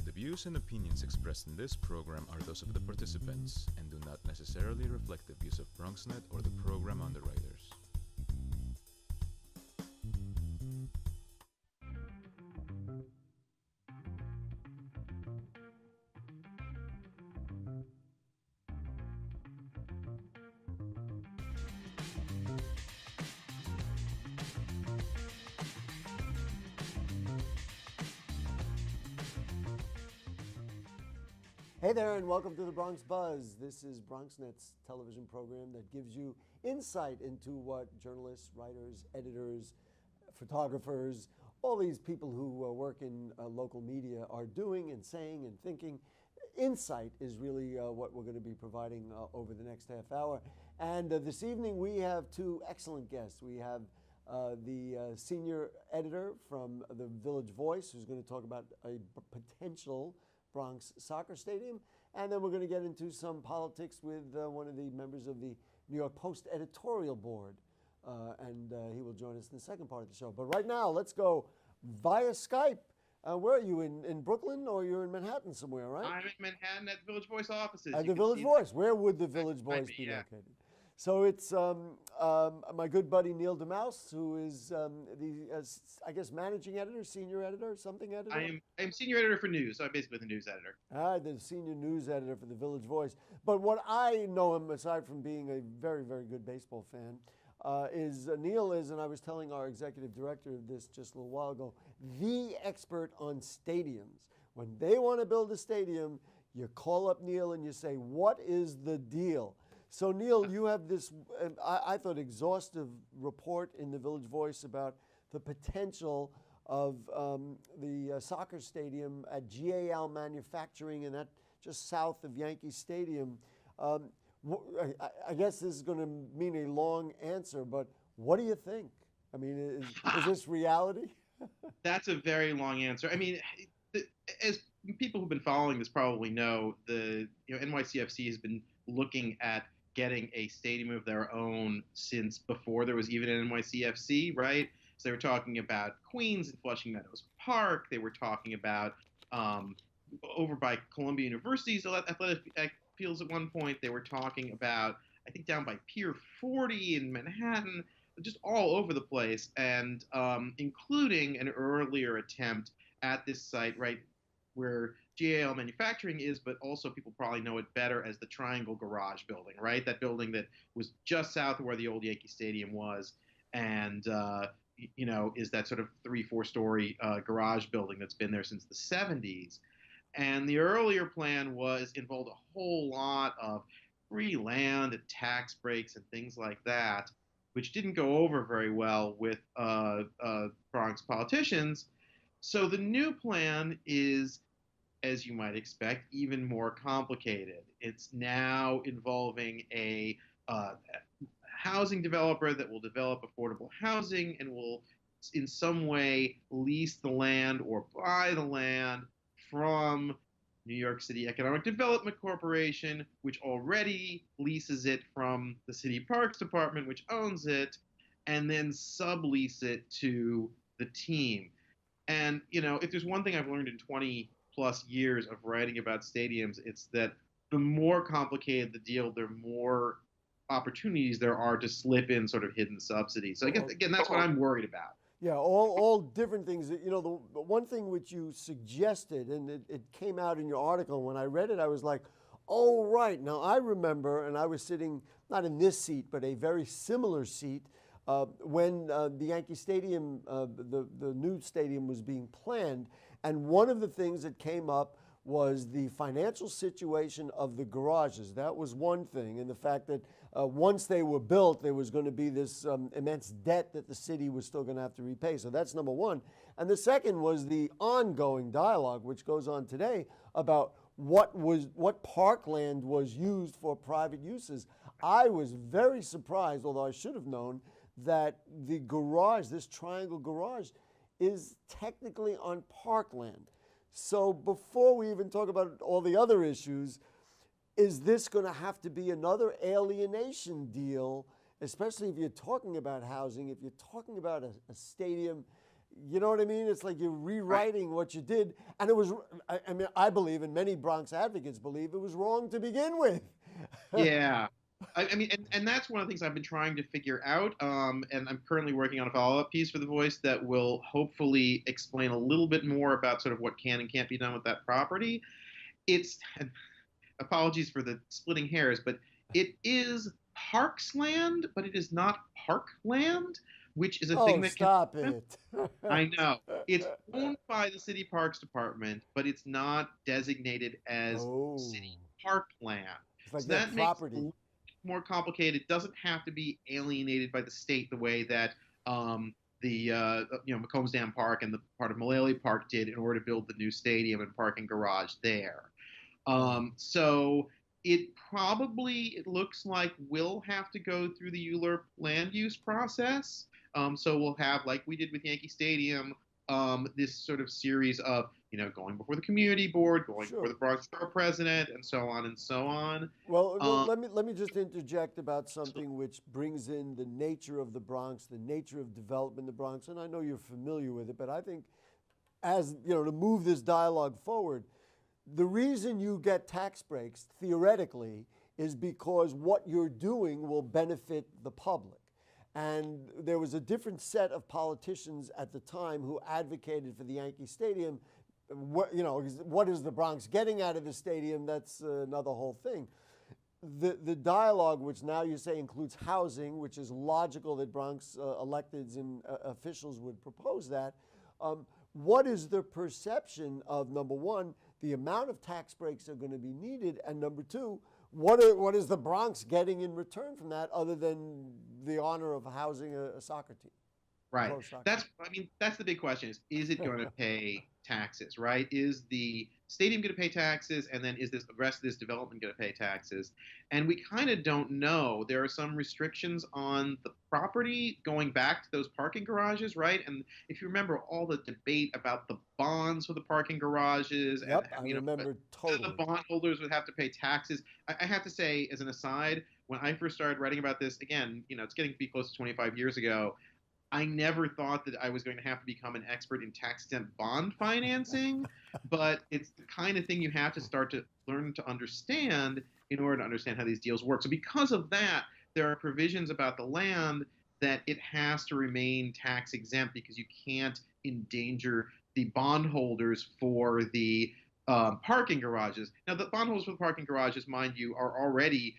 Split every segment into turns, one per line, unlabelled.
The views and opinions expressed in this program are those of the participants and do not necessarily reflect the views of BronxNet or the program underwriters.
Hey there, and welcome to the Bronx Buzz. This is BronxNet's television program that gives you insight into what journalists, writers, editors, photographers, all these people who work in local media are doing and saying and thinking. Insight is really what we're going to be providing over the next half hour. And this evening we have two excellent guests. We have the senior editor from the Village Voice, who's going to talk about a potential Bronx soccer stadium, and then we're going to get into some politics with one of the members of the New York Post editorial board, and he will join us in the second part of the show. But right now, let's go via Skype. Where are you, in Brooklyn, or you're in Manhattan somewhere, right?
I'm in Manhattan at the Village Voice offices.
At the Village Voice. Where would the Village Voice be located? So it's my good buddy Neil deMause, who is the, I guess, managing editor, senior editor, something editor?
I am senior editor for news, so I'm basically the news editor.
The senior news editor for the Village Voice. But what I know him, aside from being a very, very good baseball fan, is Neil is, and I was telling our executive director of this just a little while ago, the expert on stadiums. When they want to build a stadium, you call up Neil and you say, what is the deal? So, Neil, you have this, I thought, exhaustive report in the Village Voice about the potential of the soccer stadium at GAL Manufacturing, and that just south of Yankee Stadium. I guess this is going to mean a long answer, but what do you think? I mean, is this reality?
That's a very long answer. I mean, as people who've been following this probably know, NYCFC has been looking at getting a stadium of their own since before there was even an NYCFC, right? So they were talking about Queens and Flushing Meadows Park. They were talking about over by Columbia University's athletic fields at one point. They were talking about, I think, down by Pier 40 in Manhattan, just all over the place, and including an earlier attempt at this site, right, where GAL Manufacturing is, but also people probably know it better as the Triangle Garage building, right? That building that was just south of where the old Yankee Stadium was, and is that sort of 3-4 story garage building that's been there since the 70s. And the earlier plan involved a whole lot of free land and tax breaks and things like that, which didn't go over very well with Bronx politicians. So the new plan is, as you might expect, even more complicated. It's now involving a housing developer that will develop affordable housing and will in some way lease the land or buy the land from New York City Economic Development Corporation, which already leases it from the City Parks Department, which owns it, and then sublease it to the team. And, if there's one thing I've learned in 20 plus years of writing about stadiums, it's that the more complicated the deal, the more opportunities there are to slip in sort of hidden subsidies. So I guess, again, that's what I'm worried about.
Yeah, all different things. The one thing which you suggested, and it came out in your article, when I read it, I was like, oh, right. Now, I remember, and I was sitting, not in this seat, but a very similar seat, when the Yankee Stadium, the new stadium was being planned. And one of the things that came up was the financial situation of the garages. That was one thing, and the fact that once they were built, there was going to be this immense debt that the city was still going to have to repay. So that's number one. And the second was the ongoing dialogue, which goes on today, about what parkland was used for private uses. I was very surprised, although I should have known, that the garage, this triangle garage, is technically on parkland. So before we even talk about all the other issues, is this going to have to be another alienation deal, especially if you're talking about housing, if you're talking about a stadium? You know what I mean? It's like you're rewriting what you did. And it was, I mean, I believe, and many Bronx advocates believe, it was wrong to begin with.
Yeah. I mean, and that's one of the things I've been trying to figure out. And I'm currently working on a follow-up piece for The Voice that will hopefully explain a little bit more about sort of what can and can't be done with that property. It's, apologies for the splitting hairs, but it is parks land, but it is not park land, which is a thing that
stop it.
I know. It's owned by the city parks department, but it's not designated as city park land.
It's like
So
their
that makes
property.
it a little more complicated. It doesn't have to be alienated by the state the way that McCombs Dam Park and the part of Mullally Park did in order to build the new stadium and parking garage there. So it looks like we'll have to go through the ULURP land use process. So we'll have, like we did with Yankee Stadium, this sort of series of, going before the community board, going before the Bronx Borough president, and so on and so on.
Well, let me just interject about something which brings in the nature of the Bronx, the nature of development in the Bronx, and I know you're familiar with it, but I think, as to move this dialogue forward, the reason you get tax breaks theoretically is because what you're doing will benefit the public. And there was a different set of politicians at the time who advocated for the Yankee Stadium. What is the Bronx getting out of the stadium? That's another whole thing. The dialogue, which now you say includes housing, which is logical that Bronx electeds and officials would propose that. What is the perception of, number one, the amount of tax breaks are going to be needed, and number two, what is the Bronx getting in return from that other than the honor of housing a soccer team?
Right. That's the big question is it going to pay taxes, right? Is the stadium going to pay taxes? And then is the rest of this development going to pay taxes? And we kind of don't know. There are some restrictions on the property going back to those parking garages, right? And if you remember all the debate about the bonds for the parking garages,
yep,
and
I remember totally.
The bondholders would have to pay taxes. I have to say, as an aside, when I first started writing about this, again, it's getting to be close to 25 years ago, I never thought that I was going to have to become an expert in tax-exempt bond financing, but it's the kind of thing you have to start to learn to understand in order to understand how these deals work. So because of that, there are provisions about the land that it has to remain tax-exempt because you can't endanger the bondholders for the parking garages. Now, the bondholders for the parking garages, mind you, are already,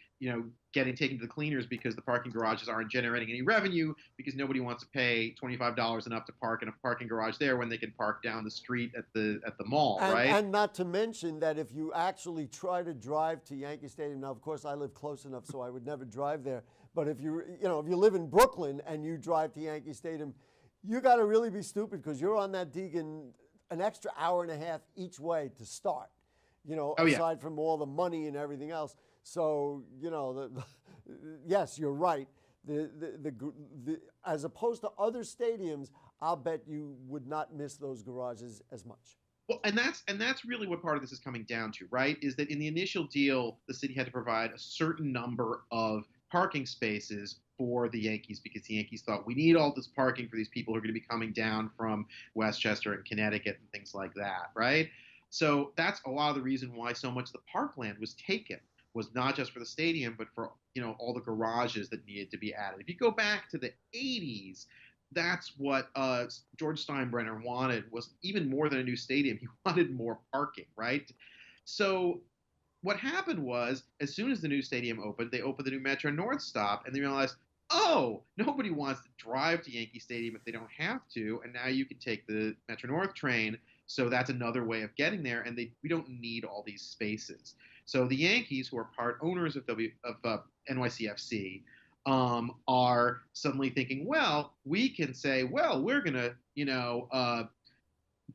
getting taken to the cleaners because the parking garages aren't generating any revenue because nobody wants to pay $25 enough to park in a parking garage there when they can park down the street at the mall, right?
And not to mention that if you actually try to drive to Yankee Stadium, now of course I live close enough so I would never drive there, but if you live in Brooklyn and you drive to Yankee Stadium, you got to really be stupid because you're on that Deegan an extra hour and a half each way to start, aside from all the money and everything else. So, yes, you're right. As opposed to other stadiums, I'll bet you would not miss those garages as much.
Well, and that's really what part of this is coming down to, right? Is that in the initial deal, the city had to provide a certain number of parking spaces for the Yankees because the Yankees thought we need all this parking for these people who are going to be coming down from Westchester and Connecticut and things like that, right? So that's a lot of the reason why so much of the parkland was taken, was not just for the stadium, but for all the garages that needed to be added. If you go back to the 80s, that's what George Steinbrenner wanted, was even more than a new stadium. He wanted more parking, right? So what happened was, as soon as the new stadium opened, they opened the new Metro North stop, and they realized, oh, nobody wants to drive to Yankee Stadium if they don't have to, and now you can take the Metro North train. So that's another way of getting there, and we don't need all these spaces. So the Yankees, who are part owners of NYCFC, are suddenly thinking, well, we can say, well, we're going to,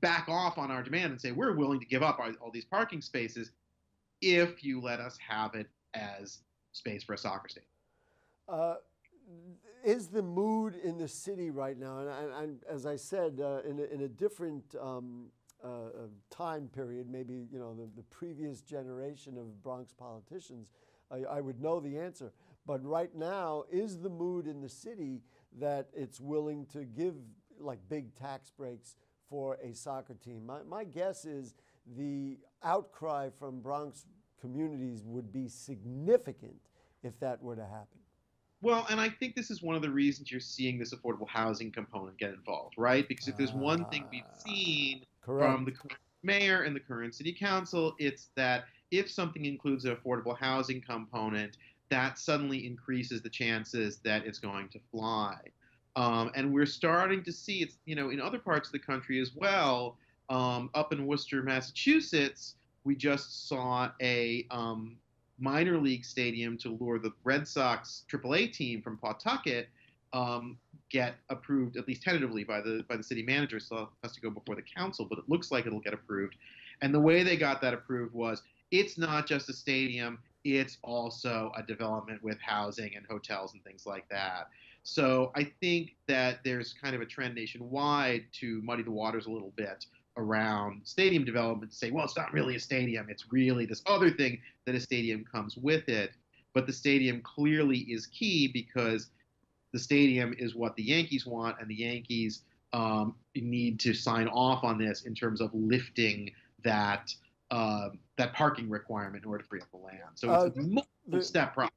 back off on our demand and say we're willing to give up all these parking spaces if you let us have it as space for a soccer stadium.
Is the mood in the city right now, and as I said, in a different time period, maybe the previous generation of Bronx politicians, I would know the answer. But right now, is the mood in the city that it's willing to give like big tax breaks for a soccer team? My guess is the outcry from Bronx communities would be significant if that were to happen.
Well, and I think this is one of the reasons you're seeing this affordable housing component get involved, right? Because if there's one thing we've seen from the current mayor and the current city council, it's that if something includes an affordable housing component, that suddenly increases the chances that it's going to fly. And we're starting to see it's, in other parts of the country as well. Up in Worcester, Massachusetts, we just saw a minor league stadium to lure the Red Sox AAA team from Pawtucket get approved, at least tentatively, by the city manager. So it has to go before the council, but it looks like it'll get approved. And the way they got that approved was it's not just a stadium, it's also a development with housing and hotels and things like that. So I think that there's kind of a trend nationwide to muddy the waters a little bit around stadium development to say, well, it's not really a stadium. It's really this other thing that a stadium comes with it. But the stadium clearly is key because the stadium is what the Yankees want, and the Yankees need to sign off on this in terms of lifting that parking requirement in order to free up the land. So it's a multiple-step process.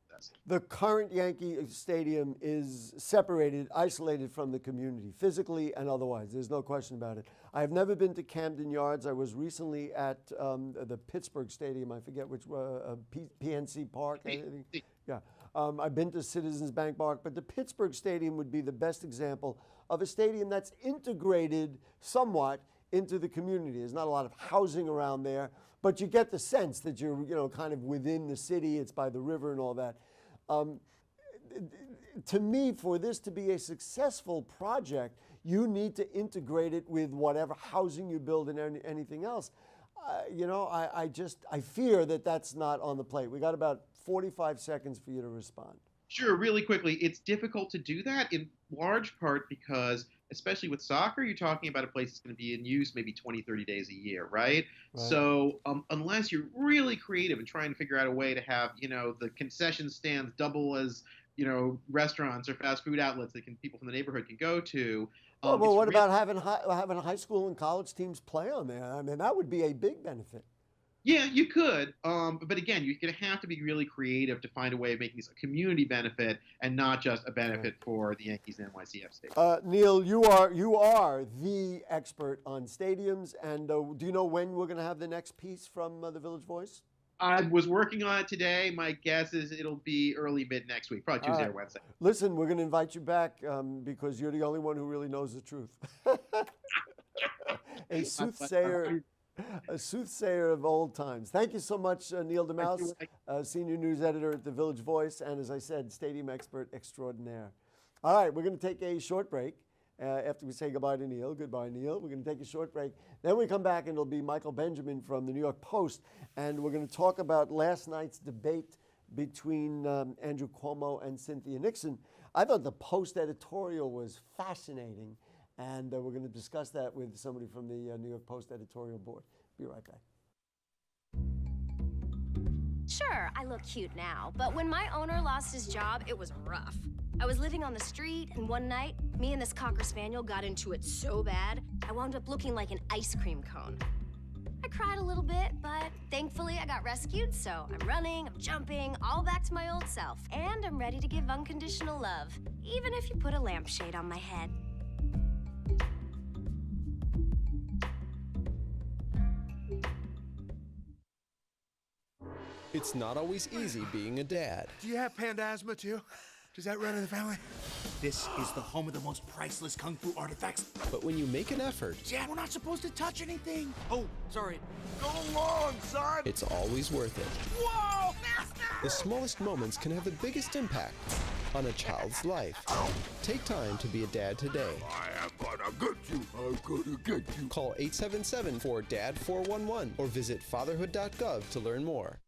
The current Yankee Stadium is separated, isolated from the community, physically and otherwise. There's no question about it. I have never been to Camden Yards. I was recently at the Pittsburgh Stadium. I forget which, PNC Park. I think. Yeah. I've been to Citizens Bank Park, but the Pittsburgh Stadium would be the best example of a stadium that's integrated somewhat into the community. There's not a lot of housing around there, but you get the sense that you're, kind of within the city. It's by the river and all that. To me, for this to be a successful project, you need to integrate it with whatever housing you build and anything else. I fear that that's not on the plate. We got about 45 seconds for you to respond.
Sure, really quickly. It's difficult to do that in large part because, especially with soccer, you're talking about a place that's going to be in use maybe 20, 30 days a year, right? So unless you're really creative and trying to figure out a way to have, the concession stands double as, restaurants or fast food outlets that people from the neighborhood can go to.
Well, what about having high school and college teams play on there? I mean, that would be a big benefit.
Yeah, you could, but again, you're going to have to be really creative to find a way of making this a community benefit and not just a benefit for the Yankees and NYCFC.
Neil, you are the expert on stadiums, and do you know when we're going to have the next piece from the Village Voice?
I was working on it today. My guess is it'll be early mid next week, probably Tuesday or Wednesday.
Listen, we're going to invite you back because you're the only one who really knows the truth. A soothsayer of old times. Thank you so much, Neil deMause, senior news editor at the Village Voice, and as I said, stadium expert extraordinaire. All right, we're going to take a short break after we say goodbye to Neil. Goodbye, Neil. We're going to take a short break. Then we come back, and it'll be Michael Benjamin from the New York Post, and we're going to talk about last night's debate between Andrew Cuomo and Cynthia Nixon. I thought the Post editorial was fascinating. And we're going to discuss that with somebody from the New York Post editorial board. Be right back.
Sure, I look cute now, but when my owner lost his job, it was rough. I was living on the street, and one night, me and this Cocker Spaniel got into it so bad, I wound up looking like an ice cream cone. I cried a little bit, but thankfully I got rescued, so I'm running, I'm jumping, all back to my old self. And I'm ready to give unconditional love, even if you put a lampshade on my head.
It's not always easy being a dad.
Do you have panda asthma too? Does that run in the family?
This is the home of the most priceless kung fu artifacts.
But when you make an effort,
Dad, we're not supposed to touch anything.
Oh, sorry. Go along, son!
it's always worth it.
Whoa! Master!
The smallest moments can have the biggest impact on a child's life. Take time to be a dad today.
I am gonna get you. I'm gonna get you.
Call 877-4DAD-411 or visit fatherhood.gov to learn more.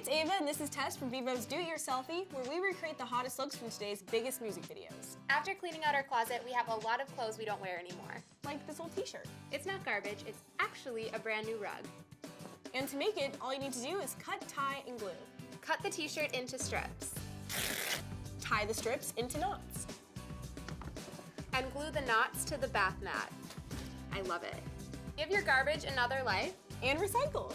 it's Ava, and this is Tess from deMause Do It Yourselfie, where we recreate the hottest looks from today's biggest music videos.
After cleaning out our closet, we have a lot of clothes we don't wear anymore.
Like this old t-shirt.
It's not garbage, it's actually a brand new rug.
And to make it, all you need to do is cut, tie, and glue.
Cut the t-shirt into strips.
Tie the strips into knots.
And glue the knots to the bath mat. I love it. Give your garbage another life.
And recycle.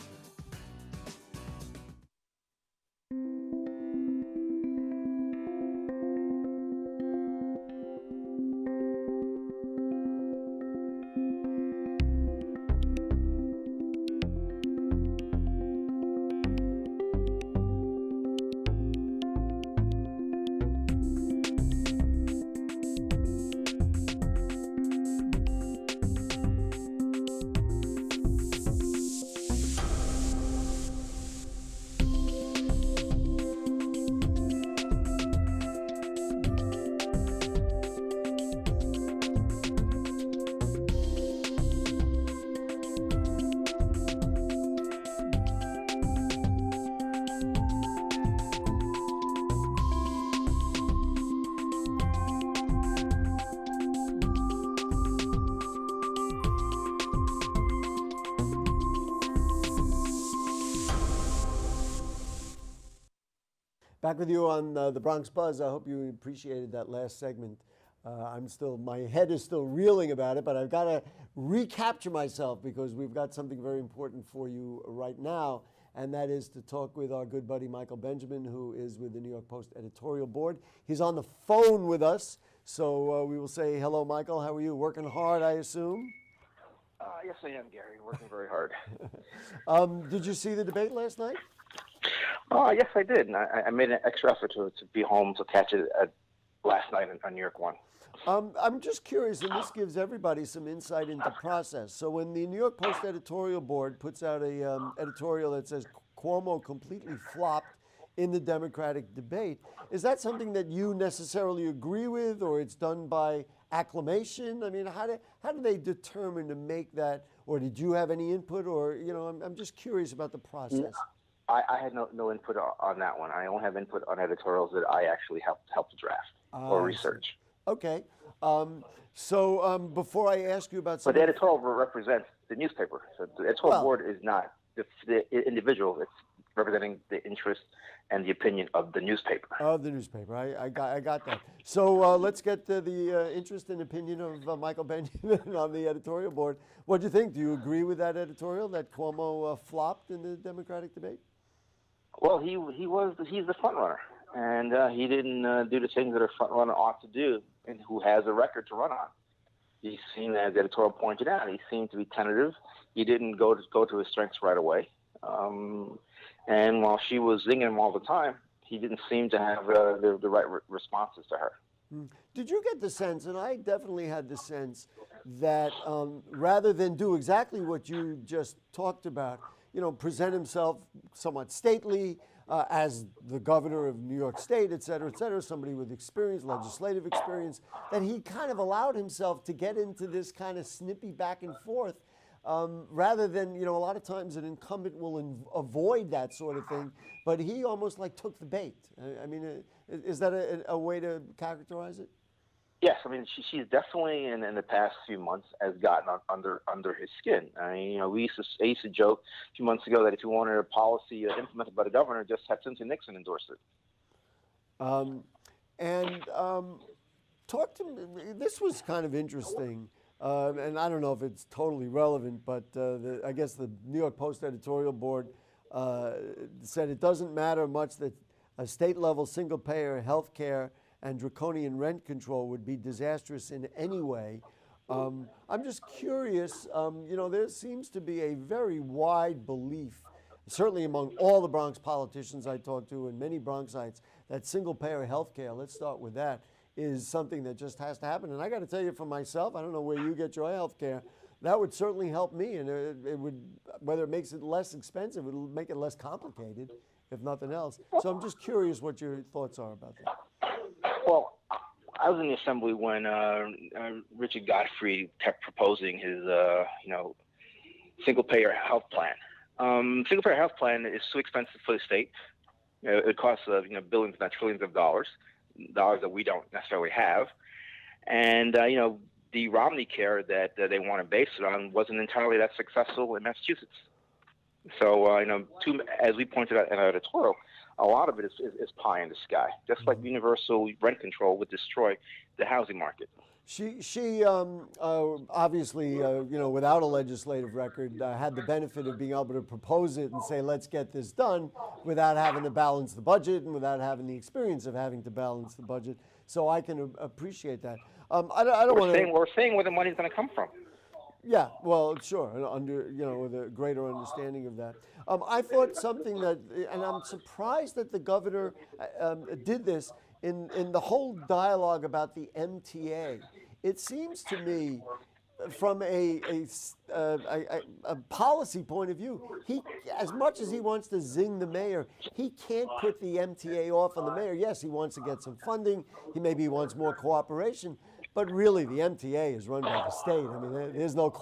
Back with you on the Bronx Buzz. I hope you appreciated that last segment. My head is still reeling about it, but I've got to recapture myself because we've got something very important for you right now, and that is to talk with our good buddy Michael Benjamin, who is with the New York Post editorial board. He's on the phone with us, so we will say hello, Michael. How are you? Working hard, I assume?
Yes, I am, Gary. Working very hard.
Did you see the debate last night?
Yes, I did. And I made an extra effort to be home to catch it last night on New York 1.
I'm just curious, and this gives everybody some insight into process. So when the New York Post editorial board puts out a editorial that says Cuomo completely flopped in the Democratic debate, is that something that you necessarily agree with, or it's done by acclamation? I mean, how do they determine to make that, or did you have any input, or, you know, I'm just curious about the process.
I had no input on that one. I only have input on editorials that I actually helped to draft or research.
Okay. So before I ask you about
But the editorial represents the newspaper. So the editorial board is not the individual. It's representing the interest and the opinion of the newspaper.
Of the newspaper. I got that. So let's get to the interest and opinion of Michael Benjamin on the editorial board. What do you think? Do you agree with that editorial, that Cuomo flopped in the Democratic debate?
Well, he's the front runner, and he didn't do the things that a front runner ought to do, and who has a record to run on. He seemed, as the editorial pointed out, he seemed to be tentative. He didn't go to his strengths right away, and while she was zinging him all the time, he didn't seem to have the right responses to her.
Did you get the sense, and I definitely had the sense, that rather than do exactly what you just talked about, you know, present himself somewhat stately as the governor of New York State, et cetera, somebody with experience, legislative experience, that he kind of allowed himself to get into this kind of snippy back and forth rather than, you know, a lot of times an incumbent will avoid that sort of thing, but he almost like took the bait. I mean, is that a way to characterize it?
Yes, I mean she's definitely in the past few months has gotten under his skin. I mean, you know, I used to joke a few months ago that if you wanted a policy implemented by the governor, just have Cynthia Nixon endorse it.
Talk to me. This was kind of interesting, and I don't know if it's totally relevant, but I guess the New York Post editorial board said it doesn't matter much that a state-level single-payer health care and draconian rent control would be disastrous in any way. I'm just curious, you know, there seems to be a very wide belief, certainly among all the Bronx politicians I talk to and many Bronxites, that single-payer health care, let's start with that, is something that just has to happen. And I got to tell you for myself, I don't know where you get your health care, that would certainly help me, and it would, whether it makes it less expensive, it would make it less complicated, if nothing else. So I'm just curious what your thoughts are about that.
Well, I was in the assembly when Richard Godfrey kept proposing his, you know, single-payer health plan. Single-payer health plan is too expensive for the state. It costs billions, not trillions of dollars that we don't necessarily have. And the Romney care that they want to base it on wasn't entirely that successful in Massachusetts. So as we pointed out in our editorial, a lot of it is pie in the sky. Just like universal rent control would destroy the housing market.
She obviously, without a legislative record, had the benefit of being able to propose it and say, let's get this done, without having to balance the budget and without having the experience of having to balance the budget. So I can appreciate that. I don't want to.
We're saying where the money's going to come from.
Yeah, well, sure, with a greater understanding of that. I thought something that, and I'm surprised that the governor did this in the whole dialogue about the MTA. It seems to me, from a policy point of view, he, as much as he wants to zing the mayor, he can't put the MTA off on the mayor. Yes, he wants to get some funding. Maybe he wants more cooperation. But really, the MTA is run by the state. I mean, there's no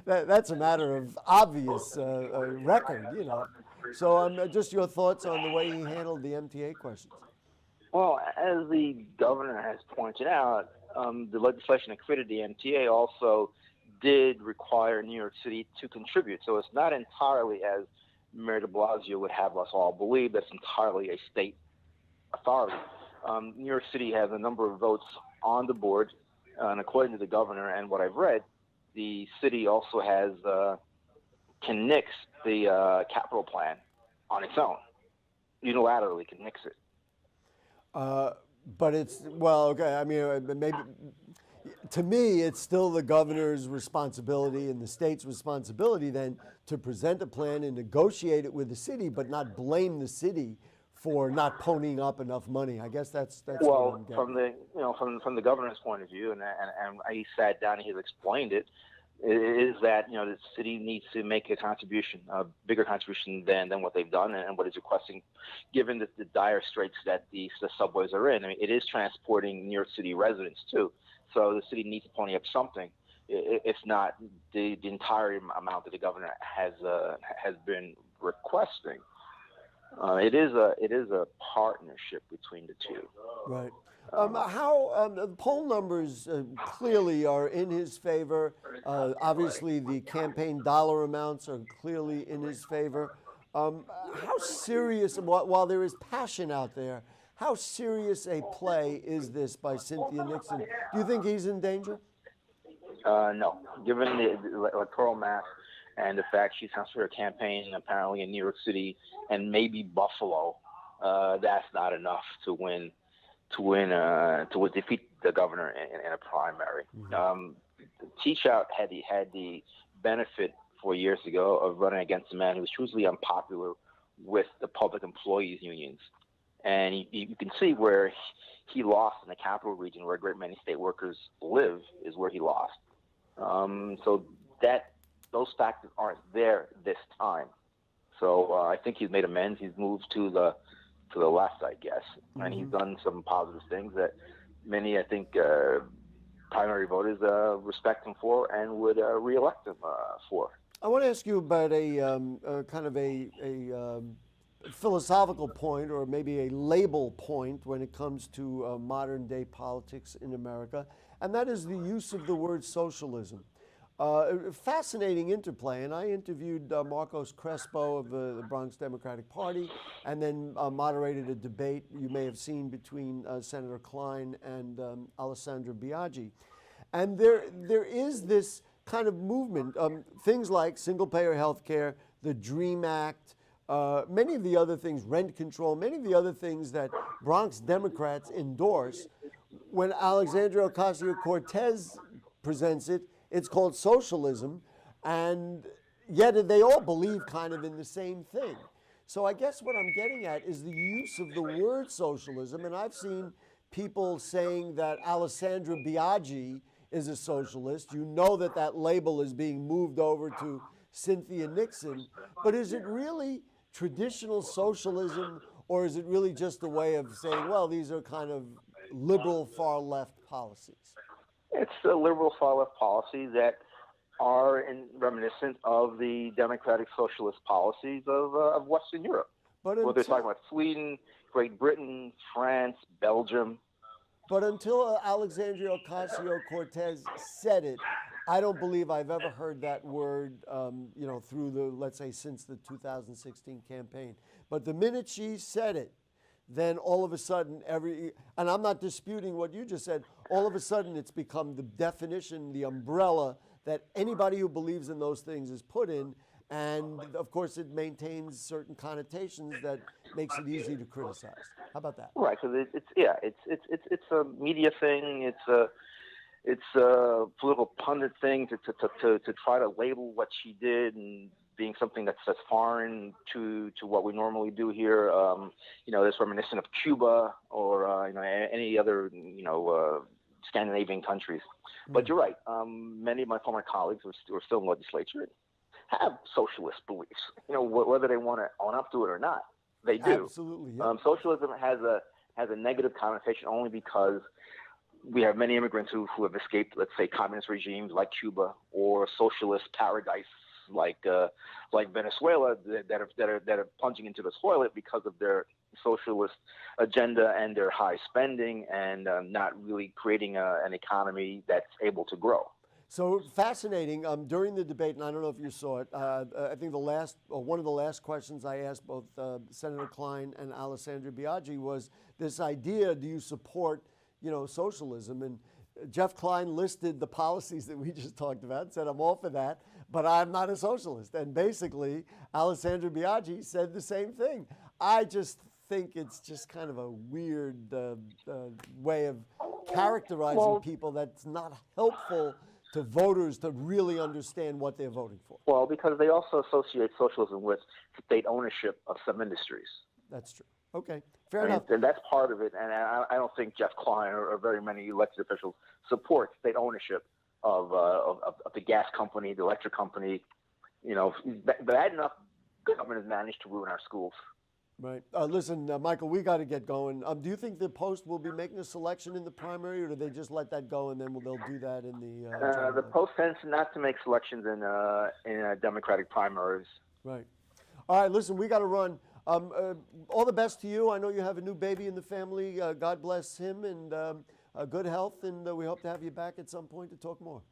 that's a matter of obvious record, So just your thoughts on the way he handled the MTA questions.
Well, as the governor has pointed out, the legislation that created the MTA also did require New York City to contribute. So it's not entirely, as Mayor de Blasio would have us all believe, that's entirely a state authority. New York City has a number of votes on the board, and according to the governor and what I've read, the city also can nix the capital plan on its own, unilaterally can nix it.
But it's, well, okay, I mean, maybe, to me, it's still the governor's responsibility and the state's responsibility then to present a plan and negotiate it with the city, but not blame the city for not ponying up enough money. I guess that's what I'm getting.
From the governor's point of view, and he sat down and he's explained it, is that the city needs to make a contribution, a bigger contribution than what they've done and what it's requesting, given the dire straits that the subways are in. I mean, it is transporting New York City residents too, so the city needs to pony up something. It's not the entire amount that the governor has been requesting. It is a partnership between the two.
Right. The poll numbers clearly are in his favor. Obviously, the campaign dollar amounts are clearly in his favor. How serious, while there is passion out there, how serious a play is this by Cynthia Nixon? Do you think he's in danger?
No. Given the electoral mass and the fact she's transferred her campaign apparently in New York City and maybe Buffalo, that's not enough to defeat the governor in a primary.
Mm-hmm.
Teachout had the benefit 4 years ago of running against a man who was hugely unpopular with the public employees unions, and you can see where he lost in the capital region, where a great many state workers live, is where he lost. So those factors aren't there this time. So I think he's made amends. He's moved to the left, I guess, and he's done some positive things that many, I think, primary voters respect him for and would reelect him for.
I want to ask you about a kind of a philosophical point, or maybe a label point, when it comes to modern day politics in America, and that is the use of the word socialism. Fascinating interplay, and I interviewed Marcos Crespo of the Bronx Democratic Party, and then moderated a debate you may have seen between Senator Klein and Alessandra Biaggi. And there is this kind of movement, things like single-payer health care, the DREAM Act, many of the other things, rent control, many of the other things that Bronx Democrats endorse. When Alexandria Ocasio-Cortez presents it, it's called socialism, and yet they all believe kind of in the same thing. So I guess what I'm getting at is the use of the word socialism, and I've seen people saying that Alessandra Biaggi is a socialist. You know that label is being moved over to Cynthia Nixon, but is it really traditional socialism, or is it really just a way of saying, well, these are kind of liberal far-left policies?
It's a liberal far-left policy that are reminiscent of the democratic socialist policies of Western Europe.
But
Well, they're talking about Sweden, Great Britain, France, Belgium.
But until Alexandria Ocasio-Cortez said it, I don't believe I've ever heard that word, through let's say, since the 2016 campaign. But the minute she said it, then all of a sudden and I'm not disputing what you just said, all of a sudden it's become the definition, the umbrella that anybody who believes in those things is put in. And of course, it maintains certain connotations that makes it easy to criticize. How about that?
Right, because it's a media thing. It's a political pundit thing to try to label what she did and being something that's foreign to what we normally do here. That's reminiscent of Cuba or any other Scandinavian countries. But you're right. Many of my former colleagues who are still in the legislature have socialist beliefs, whether they want to own up to it or not. They do.
Absolutely. Yeah.
Socialism has a negative connotation only because we have many immigrants who have escaped, let's say, communist regimes like Cuba or socialist paradise like Venezuela that are plunging into the toilet because of their socialist agenda and their high spending and not really creating an economy that's able to grow.
So fascinating. During the debate, and I don't know if you saw it, I think one of the last questions I asked both Senator Klein and Alessandra Biaggi was this idea: do you support, socialism? And Jeff Klein listed the policies that we just talked about and said, I'm all for that, but I'm not a socialist. And basically, Alessandra Biaggi said the same thing. I just think it's just kind of a weird way of characterizing people that's not helpful to voters to really understand what they're voting for.
Well, because they also associate socialism with state ownership of some industries.
That's true. Okay, fair enough.
And that's part of it. And I don't think Jeff Klein or very many elected officials support state ownership of the gas company, the electric company. Bad enough government has managed to ruin our schools.
Right. Listen, Michael, we got to get going. Do you think the Post will be making a selection in the primary, or do they just let that go and then they'll do that in the?
The Post tends not to make selections in Democratic primaries.
Right. All right. Listen, we got to run. All the best to you. I know you have a new baby in the family. God bless him and good health. And we hope to have you back at some point to talk more.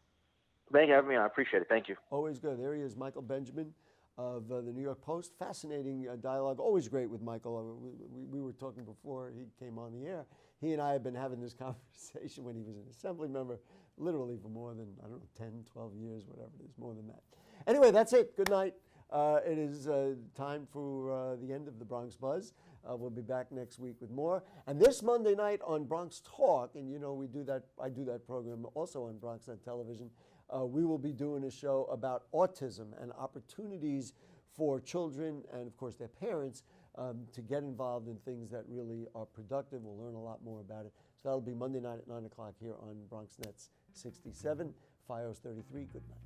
Thank you for having me on. I appreciate it. Thank you.
Always good. There he is, Michael Benjamin of the New York Post. Fascinating dialogue. Always great with Michael. We were talking before he came on the air. He and I have been having this conversation when he was an assembly member, literally for more than, 10, 12 years, whatever it is, more than that. Anyway, that's it. Good night. It is time for the end of the Bronx Buzz. We'll be back next week with more. And this Monday night on Bronx Talk, and I do that program also on BronxNet Television, we will be doing a show about autism and opportunities for children and, of course, their parents to get involved in things that really are productive. We'll learn a lot more about it. So that'll be Monday night at 9 o'clock here on BronxNet's 67, FiOS 33. Good night.